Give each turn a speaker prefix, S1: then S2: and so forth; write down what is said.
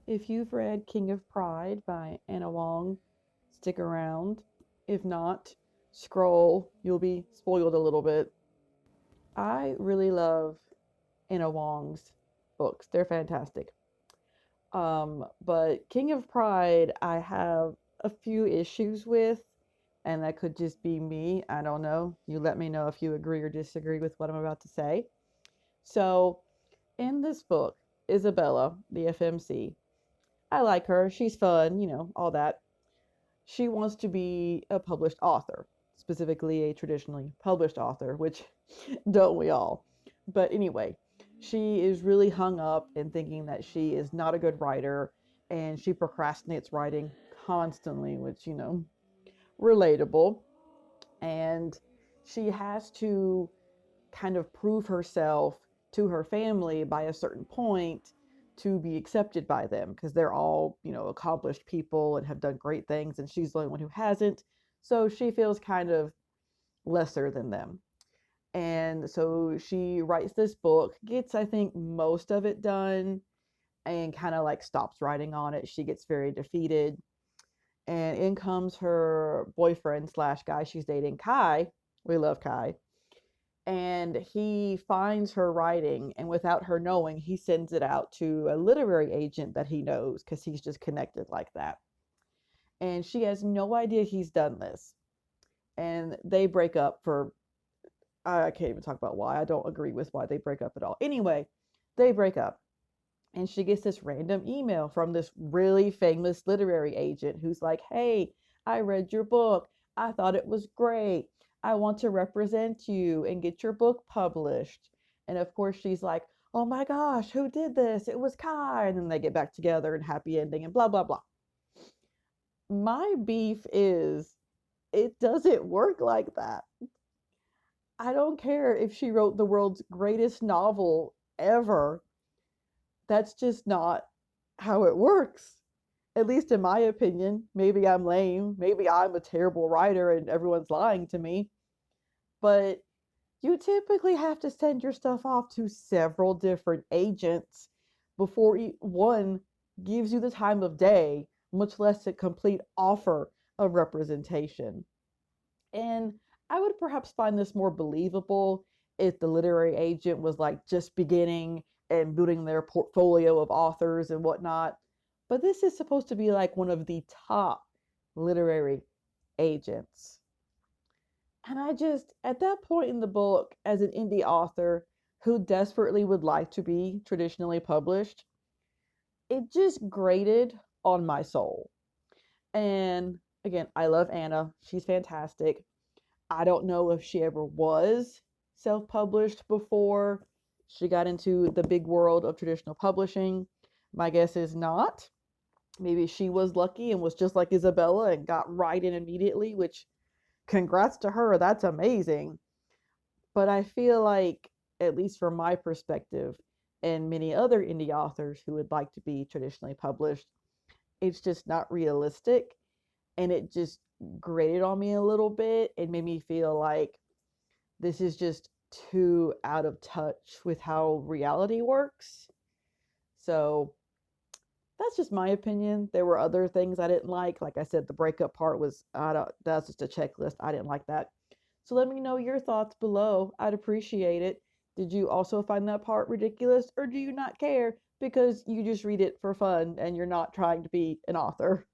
S1: If you've read King of Pride by Anna Huang, stick around. If not, scroll. You'll be spoiled a little bit. I really love Anna Huang's books. They're fantastic. But King of Pride, I have a few issues with, and that could just be me. I don't know. You let me know if you agree or disagree with what I'm about to say. So, in this book, Isabella, the FMC, I like her. She's fun, all that. She wants to be a published author, specifically a traditionally published author, which don't we all? But anyway, she is really hung up in thinking that she is not a good writer and she procrastinates writing constantly, which, relatable. And she has to kind of prove herself to her family by a certain point to be accepted by them because they're all, accomplished people and have done great things, and she's the only one who hasn't. So she feels kind of lesser than them. And so she writes this book, gets, I think, most of it done, and kind of like stops writing on it. She gets very defeated. And in comes her boyfriend slash guy she's dating, Kai. We love Kai. And he finds her writing, and without her knowing, he sends it out to a literary agent that he knows because he's just connected like that. And she has no idea he's done this. And they break up for, I can't even talk about why. I don't agree with why they break up at all. Anyway, they break up. And she gets this random email from this really famous literary agent who's like, "Hey, I read your book. I thought it was great. I want to represent you and get your book published." And of course, she's like, "Oh my gosh, who did this? It was Kai." And then they get back together and happy ending and blah, blah, blah. My beef is it doesn't work like that. I don't care if she wrote the world's greatest novel ever. That's just not how it works. At least in my opinion. Maybe I'm lame. Maybe I'm a terrible writer and everyone's lying to me. But you typically have to send your stuff off to several different agents before one gives you the time of day, much less a complete offer of representation. And I would perhaps find this more believable if the literary agent was like just beginning and building their portfolio of authors and whatnot. But this is supposed to be like one of the top literary agents. And I just, at that point in the book, as an indie author who desperately would like to be traditionally published, it just grated on my soul. And again, I love Anna. She's fantastic. I don't know if she ever was self published before she got into the big world of traditional publishing. My guess is not. Maybe she was lucky and was just like Isabella and got right in immediately, which congrats to her. That's amazing. But I feel like, at least from my perspective, and many other indie authors who would like to be traditionally published, it's just not realistic. And it just grated on me a little bit. It made me feel like this is just too out of touch with how reality works. So that's just my opinion. There were other things I didn't like. Like I said, the breakup part was, I don't, that's just a checklist. I didn't like that. So let me know your thoughts below. I'd appreciate it. Did you also find that part ridiculous, or do you not care because you just read it for fun and you're not trying to be an author?